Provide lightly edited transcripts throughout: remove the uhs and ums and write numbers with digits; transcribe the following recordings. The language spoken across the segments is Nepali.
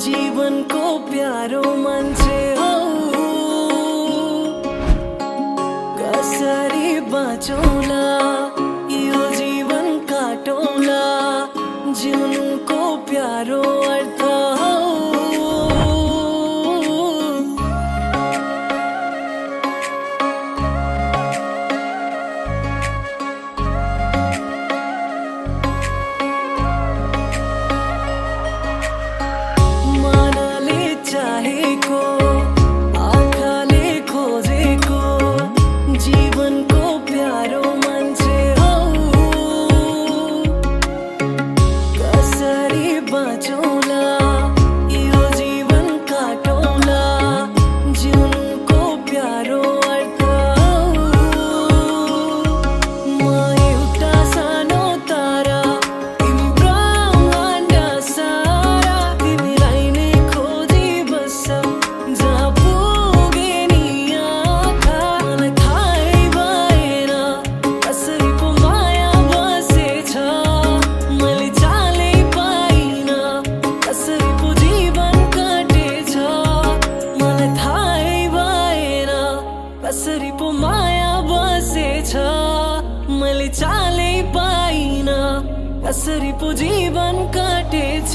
जीवन को प्यारो मान्छे हो कसरी बाँचौला यो जीवन काटौला जिउनुको प्यारो अर्थ हो कसरी पो माया बसेछ मैले चालै पाइन कसरी पो जीवन काटेछ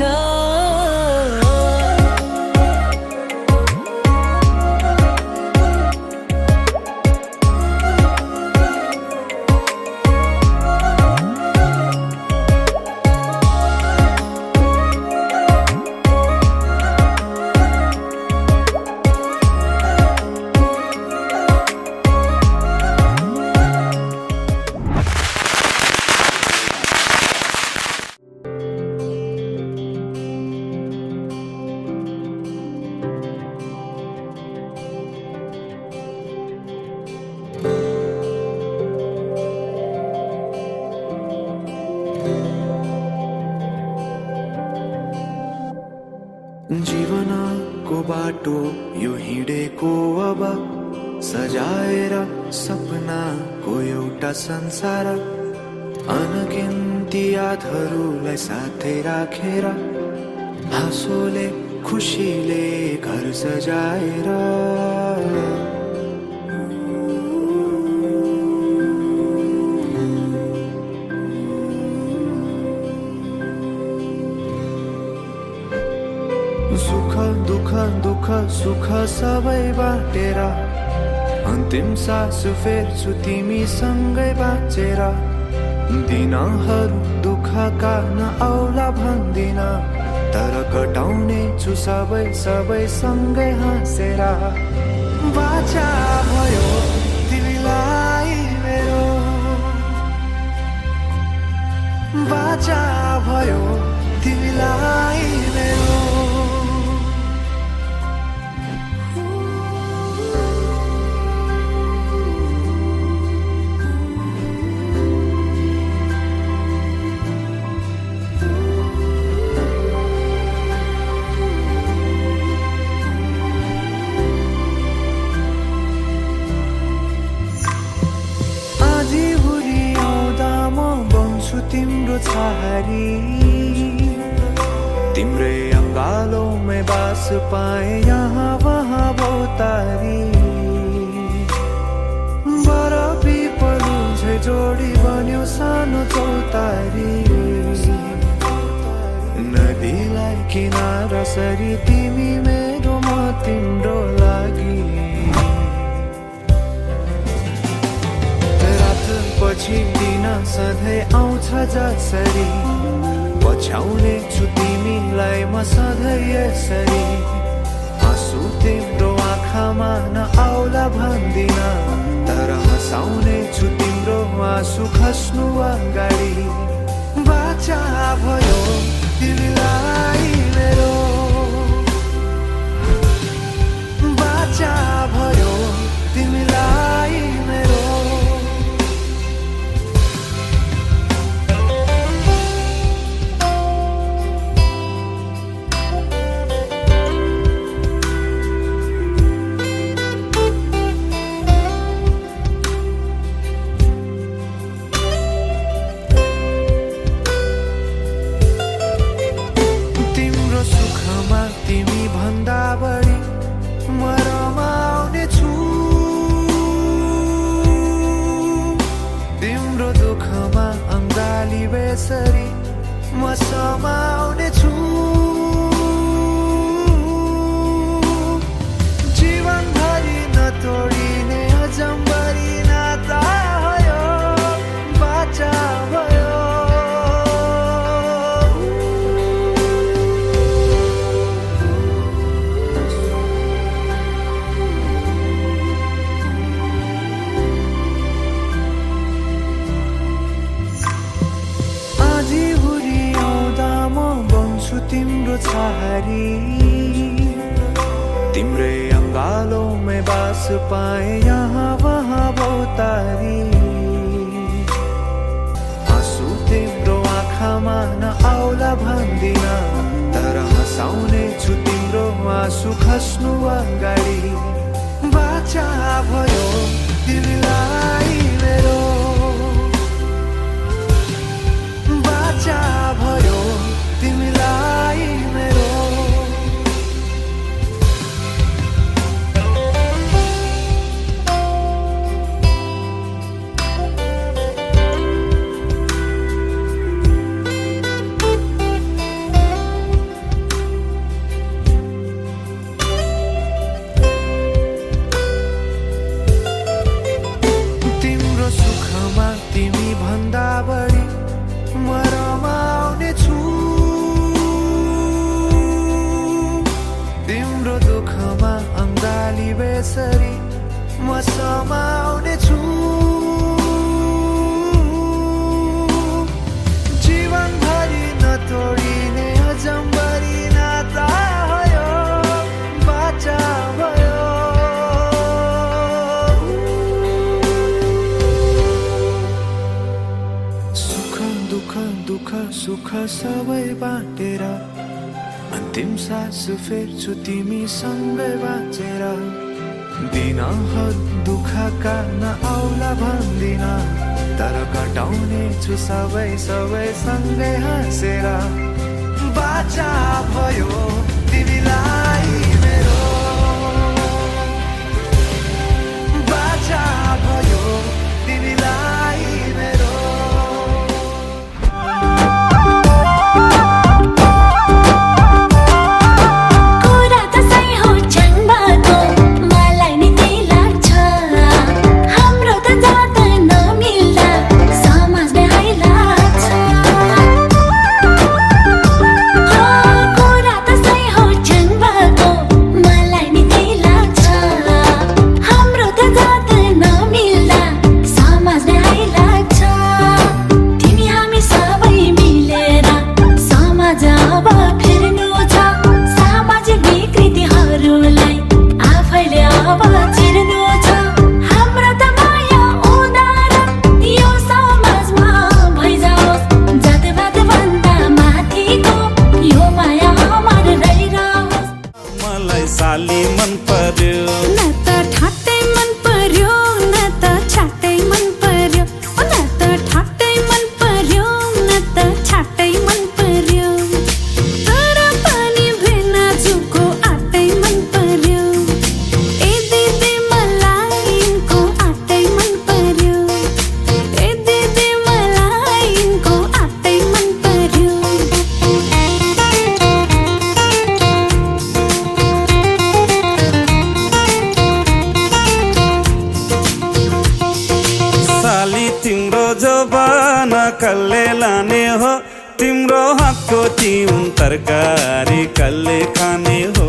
जीवनको बाटो यो हिँडेको अब सजाएर सपनाको एउटा संसार अनगिन्ती यादहरूलाई साथै राखेर हाँसोले खुसीले घर सजाएर सुख दुख दुख सुख सबै बाटेर अन्तिम सास फेर्छु तिमीसँगै बाँचेर दिनहरू दुःखका नआउला भन्दिन तर कटाउने छु सबै सबै सँगै हाँसेर बाचा भयो तिमीलाई मेरो बाचा भयो तिमीलाई मेरो तिम्रो छहारी तिम्रै अङ्गालोमै बास पाए यहाँ वहाँ बहुतारी बरफी पलु झै जोडी बन्यो सानो चौतारी नदीलाई किनारा सरी तिमी मेरो म तिम्रो लागि पछि दिन सधैँ आउँछ जसरी पछ्याउने छु तिमीलाई म सधैँ यसरी आँसु तिम्रो आँखामा नआउला भन्दिन तर हँसाउने छु तिम्रो आँसु खस्नु अगाडि बाचा भयो तिमीलाई मेरो बाचा भयो तिमीलाई मेरो बेसरी म समाउने छु जीवनभरि नतोडिने अजम्बरी नाता भयो बाचा भयो तिम्रो छहारी तिम्रै अंगालों में बास पाए यहाँ वहाँ बहुतारी आँसु तिम्रो आँखामा नआउला भन्दिन तर हँसाउने छु तिम्रो आँसु खस्नु अगाडि बाचा भयो तिमीलाई मेरो बाचा भयो तिमीलाई मेरो तिम्रो सुखमा तिमी भन्दा बढी म रमाउने छु तिम्रो दुःखमा अंगाली बेसरी म समाउने छु जीवनभरि नतोडिने अजम्बरी नाता भयो बाचा भयो सुख दुःख दुःख सुख सबै बाँटेर अन्तिम सास फेर्छु तिमीसँगै बाँचेर दिनहरु दुःखका नआउला भन्दिन तर कटाउने छु सबै सँगै हाँसेर बाचा भयो तिमीलाई मेरो बाचा भयो तिमीलाई मेरो साली मन पर्यो न त ठाट्टै मन पर्यो न त छाट्टै मन पर्यो न त ठाट्टै मन पर्यो न त छाट्टै मन पर्यो तर पनि भेना जुको आटै मन पर्यो ए दिदी मलाई यिनको आटै मन पर्यो ए दिदी मलाई यिनको आटै मन पर्यो तिम्रो जबाना कल्ले लाने हो तिम्रो हातको तिउन तरकारी कल्ले खाने हो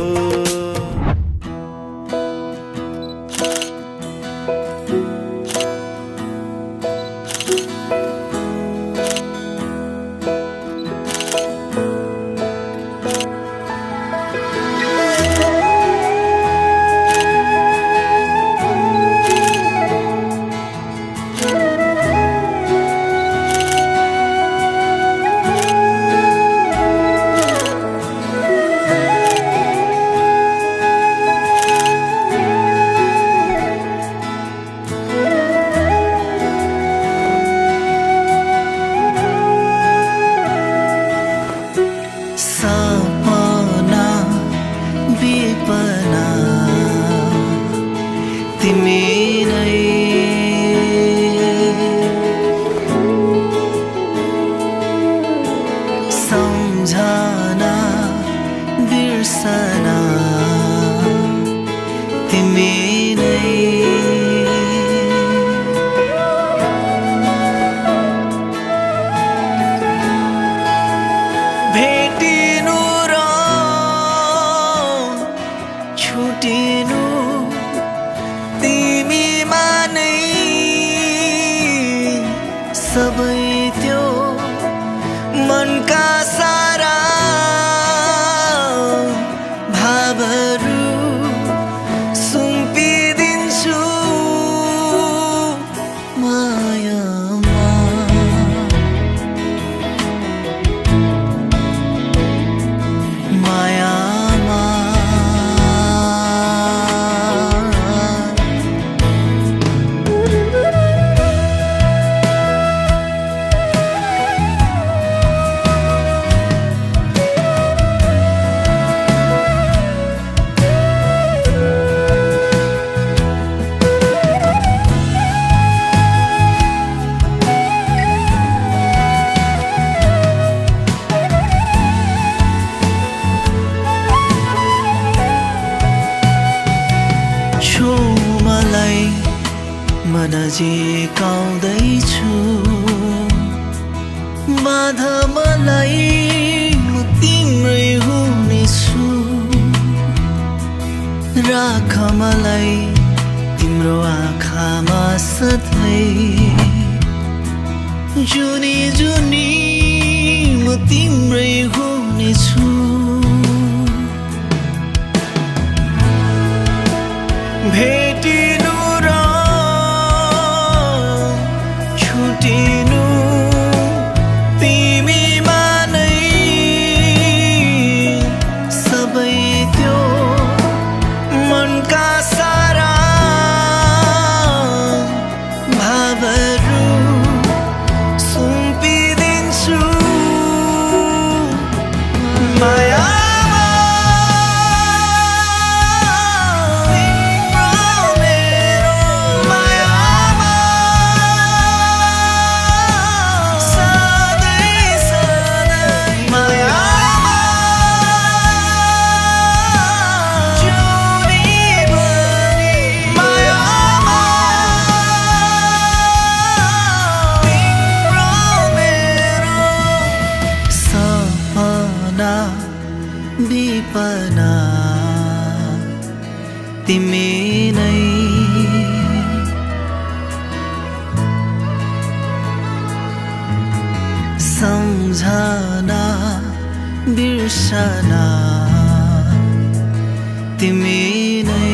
सम्झना बिर्सना तिमी नै भेटिनु र छुटिनु तिमीमा नै सबै त्यो मनका सारा भावहरू सुम्पिदिन्छु मायामा मायामा छो मलाई म नजिकाउँदैछु बाध मलाई म तिम्रै हुनेछु राख मलाई तिम्रो आँखामा सधैँ जुनी जुनी म तिम्रै हुनेछु भेटिनु र छुटिनु तिमीमा नै सबै त्यो मनका सारा भावहरू सुम्पिदिन्छु माया विपना तिमी नै सम्झना बिर्सना तिमी नै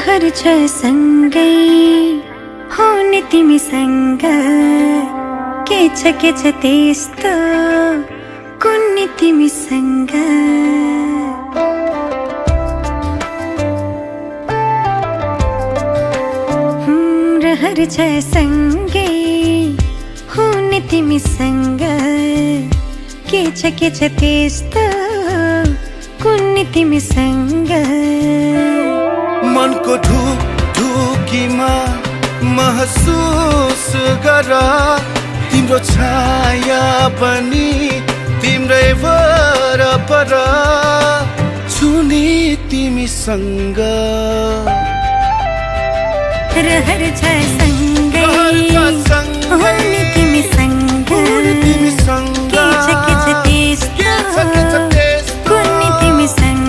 रहर छ सँगै हुने तिमीसँग के छ त्यस्तो कुन्नी तिमीसँग रहर छ सँगै हुने तिमीसँग के छ त्यस्तो कुन्नी तिमीसँग मनको ढुकीमा महसुस गर तिम्रो छाया पनि तिम्रै वरपर छुने तिमीसँग रहर छ सँगै हुने तिमीसँग के छ त्यस्तो कुन्नी तिमीसँग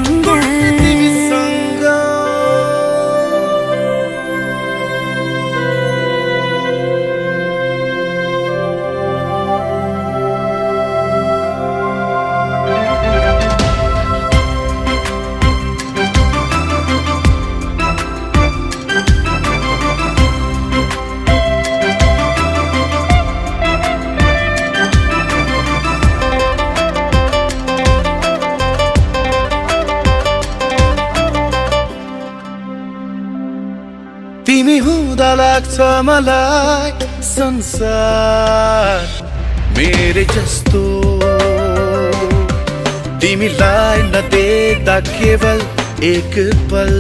तिमी हुँदा लाग्छ मलाई संसार मेरै जस्तो तिमीलाई नदेख्दा केवल एक पल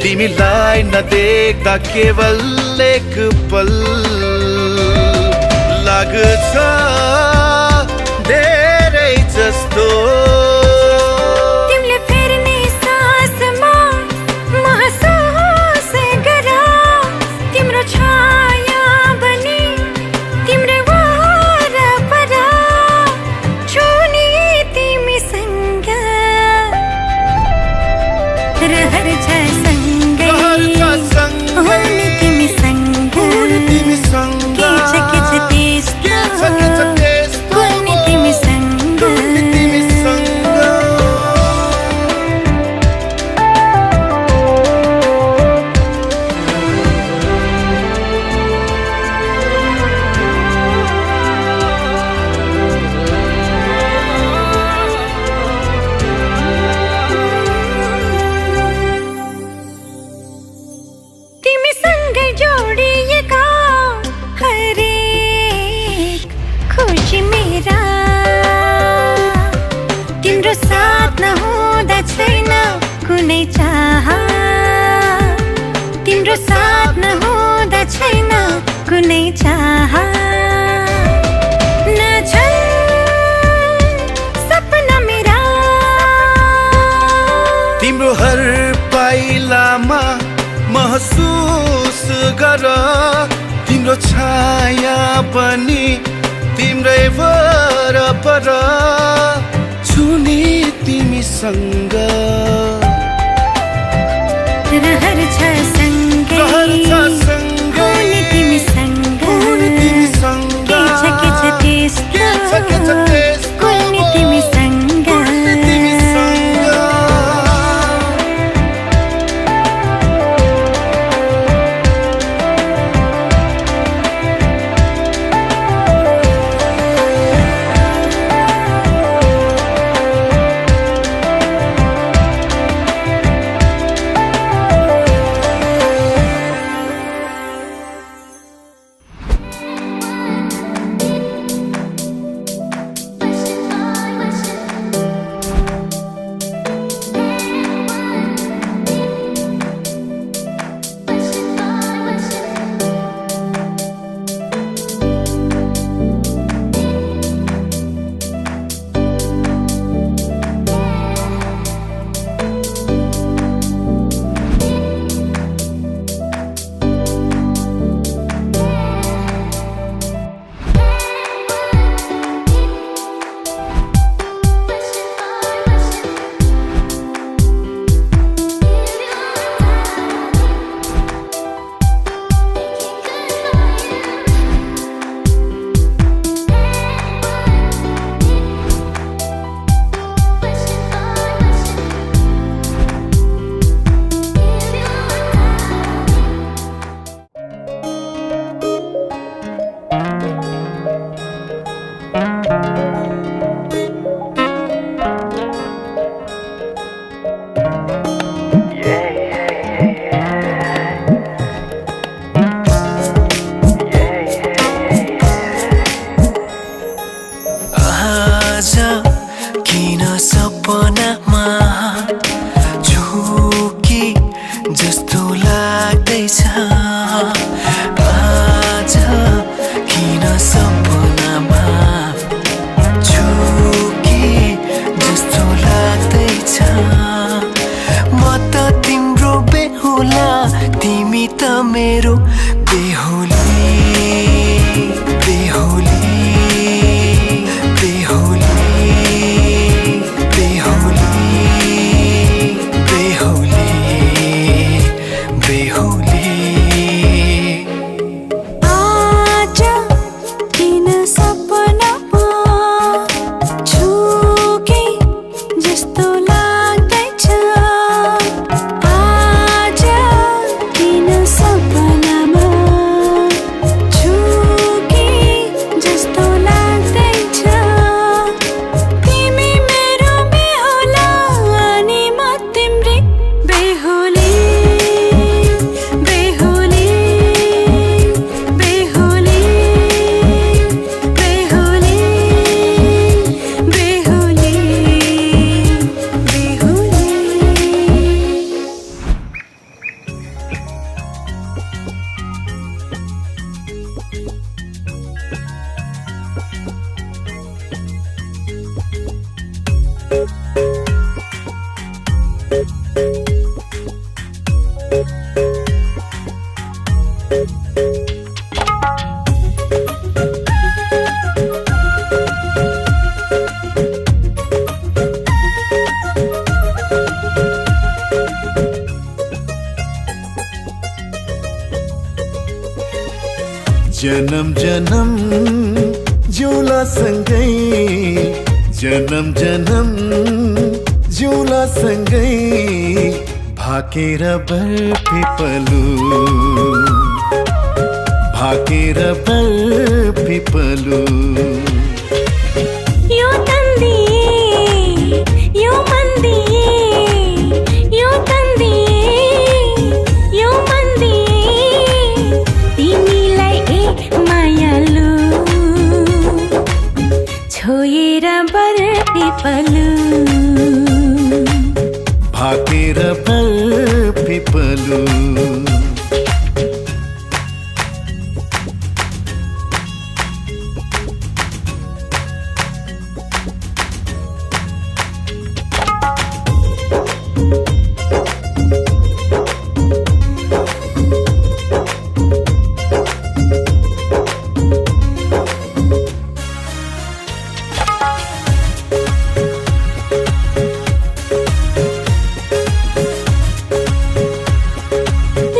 तिमीलाई नदेख्दा केवल एक पल लाग्छ धेरै जस्तो रहर छ सँगै हुने तिमीसँग के छ त्यस्तो कुन्नी तिमीसँग जोडिएका हरेक खुसी मेरा तिम्रो साथ नहुँदा छैन कुनै चाह तिम्रो साथ नहुँदा छैन कुनै चाह नछन् सपना मेरा तिम्रो हर पाइलामा महसुस गर तिम्रो छाया पनि तिम्रै वरपर छुने तिमीसँग रहर छ सँगै हुने तिमीसँग के छ त्यस्तो कुन्नी तिमीसँग आज किन सपनामा झुकी जस्तो लाग्दैछ आज किन सपनामा झुकी जस्तो लाग्दैछ म त तिम्रो बेहुला तिमी त मेरो बेहुली बेहुली बेहुली बेहुली बेहुली आज किन सपनामा झुके जस्तो लाग्दैछ आज किन सपनामा झुके जस्तो लाग्दैछ तिमी मेरो बेहुला अनि म तिम्रै बेहुली बेहुली बेहुली बेहुली बेहुली बेहुली जन्म जन्म जिउला सँगै जन्म जन्म जिउला सँगै भाकेर बरपिपलु भाकेर बरपिपलु यो तन्दिए यो मन्दिए यो तन्दिए यो मन्दिए तिमीलाई ए मायालु छोएर बरपिपलु भाकेर बरपिपलु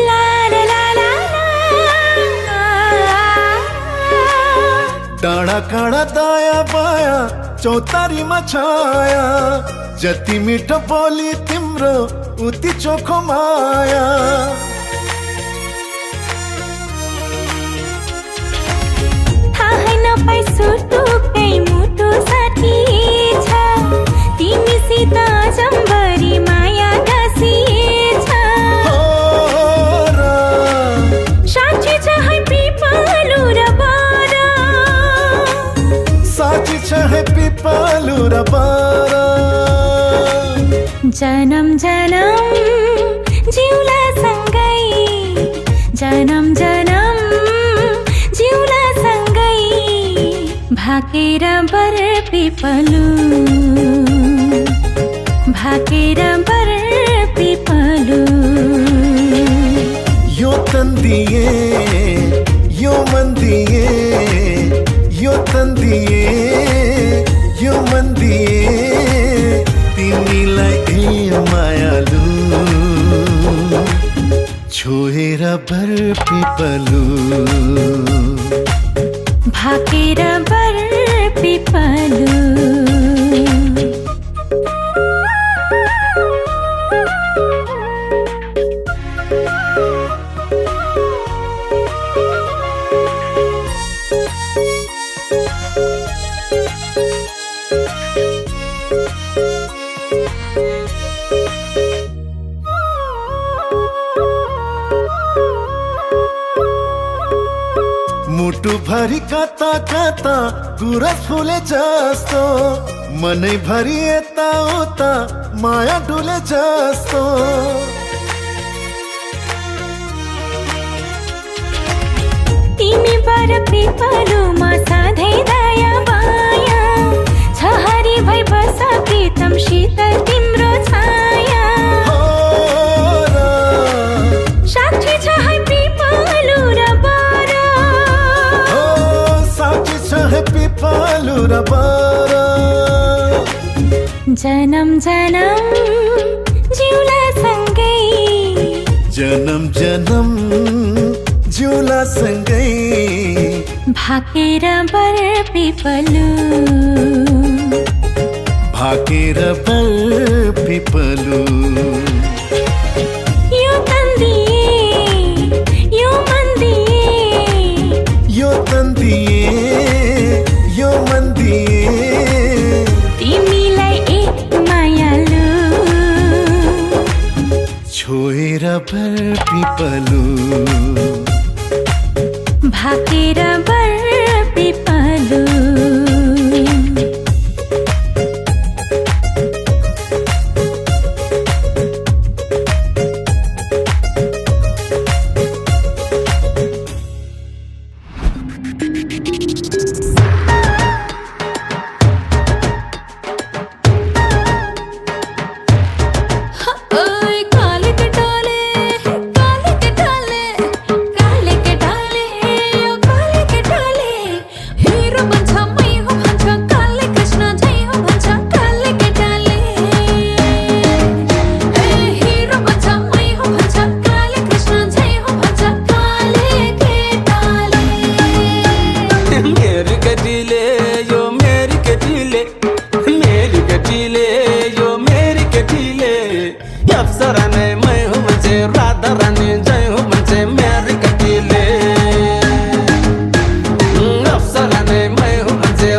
ला ला ला ला ला डाँडा काँडा दायाँ बायाँ चौतारीमा छाया जति मिठो बोली तिम्रो उति चोखो माया थाहै नपाई सुटुकै मुटु साथी छ तिमीसित जम्बरी माया गाँसिएछ हो र साँच्ची छ है पिपलु र बर साँच्ची छ है पिपलु र बर जन्म जन्म जिउला सँगै जन्म जन्म जिउला सँगै भाकेर बरपिपलु भाकेर बरपिपलु यो तन्दिए यो मन्दिए यो तन्दिए यो मन्दिए तिमीलाई ए मायालु छोएर बरपिपलु भाकेर बरपिपलु मुटु भरि कता कता गुरस फुले जस्तो मनैभरि यता उता माया डुले जस्तो तिमी बर पिपलुमा सधैँ दया माया छ हरि भई बस प्रीतम शीतल तिम्रो छाया साक्षी छ है पिपलु र बर साक्षी छ है पिपलु र बर जन्म जन्म जिउला सँगै जन्म जन्म जिउला सँगै भाकेर बर पिपलु भाकेर बर पिपलु यो तन्दिए यो मन्दिए यो तन्दिए यो मन्दिए तिमीलाई एक मायालु छोएर बर पिपलु भाकेर बर पिपलु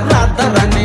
राधा रानी